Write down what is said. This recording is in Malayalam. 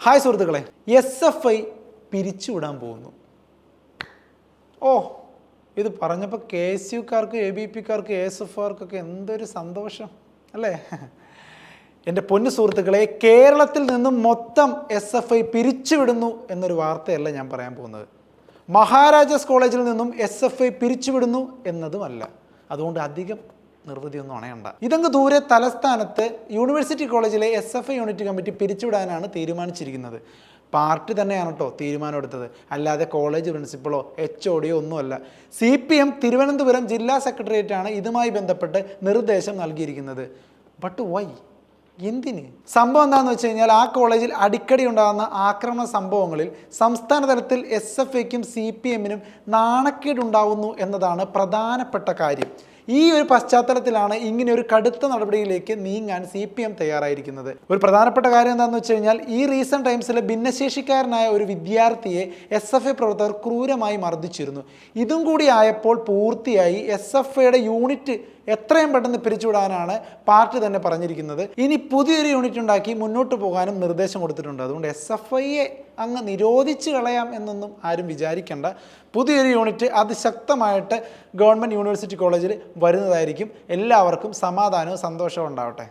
ഹായ് സുഹൃത്തുക്കളെ, SFI പിരിച്ചുവിടാൻ പോകുന്നു. ഇത് പറഞ്ഞപ്പോൾ KSUക്കാർക്ക്, ABPക്കാർക്ക്, ASFക്കാർക്കൊക്കെ എന്തൊരു സന്തോഷം അല്ലേ? എൻ്റെ പൊന്നു സുഹൃത്തുക്കളെ, കേരളത്തിൽ നിന്നും മൊത്തം SFI പിരിച്ചുവിടുന്നു എന്നൊരു വാർത്തയല്ല ഞാൻ പറയാൻ പോകുന്നത്. മഹാരാജാസ് കോളേജിൽ നിന്നും SFI പിരിച്ചുവിടുന്നു എന്നതുമല്ല. അതുകൊണ്ട് അധികം നിർവൃതിയൊന്നും അണയണ്ട. ഇതങ്ങ് ദൂരെ തലസ്ഥാനത്ത് യൂണിവേഴ്സിറ്റി കോളേജിലെ SFI യൂണിറ്റ് കമ്മിറ്റി പിരിച്ചുവിടാനാണ് തീരുമാനിച്ചിരിക്കുന്നത്. പാർട്ടി തന്നെയാണ് കേട്ടോ തീരുമാനമെടുത്തത്, അല്ലാതെ കോളേജ് പ്രിൻസിപ്പളോ HOD ഒന്നുമല്ല. CPM തിരുവനന്തപുരം ജില്ലാ സെക്രട്ടേറിയറ്റാണ് ഇതുമായി ബന്ധപ്പെട്ട് നിർദ്ദേശം നൽകിയിരിക്കുന്നത്. But why? എന്തിന്? സംഭവം എന്താണെന്ന് വെച്ച് കഴിഞ്ഞാൽ, ആ കോളേജിൽ അടിക്കടി ഉണ്ടാകുന്ന ആക്രമണ സംഭവങ്ങളിൽ സംസ്ഥാന തലത്തിൽ SFIക്കും CPMനും നാണക്കേടുണ്ടാവുന്നു എന്നതാണ് പ്രധാനപ്പെട്ട കാര്യം. ഈ ഒരു പശ്ചാത്തലത്തിലാണ് ഇങ്ങനെ ഒരു കടുത്ത നടപടിയിലേക്ക് നീങ്ങാൻ CPM തയ്യാറായിരിക്കുന്നത്. ഒരു പ്രധാനപ്പെട്ട കാര്യം എന്താണെന്ന് വെച്ച് കഴിഞ്ഞാൽ, ഈ റീസെൻറ്റ് ടൈംസിൽ ഭിന്നശേഷിക്കാരനായ ഒരു വിദ്യാർത്ഥിയെ SFI പ്രവർത്തകർ ക്രൂരമായി മർദ്ദിച്ചിരുന്നു. ഇതും കൂടി ആയപ്പോൾ പൂർത്തിയായി SFIയുടെ യൂണിറ്റ് എത്രയും പെട്ടെന്ന് പിരിച്ചുവിടാനാണ് പാർട്ടി തന്നെ പറഞ്ഞിരിക്കുന്നത്. ഇനി പുതിയൊരു യൂണിറ്റ് ഉണ്ടാക്കി മുന്നോട്ട് പോകാനും നിർദ്ദേശം കൊടുത്തിട്ടുണ്ട്. അതുകൊണ്ട് SFIയെ അങ്ങ് നിരോധിച്ച് കളയാം എന്നൊന്നും ആരും വിചാരിക്കേണ്ട. പുതിയൊരു യൂണിറ്റ് അതിശക്തമായിട്ട് ഗവൺമെൻറ് യൂണിവേഴ്സിറ്റി കോളേജിൽ വരുന്നതായിരിക്കും. എല്ലാവർക്കും സമാധാനവും സന്തോഷവും ഉണ്ടാവട്ടെ.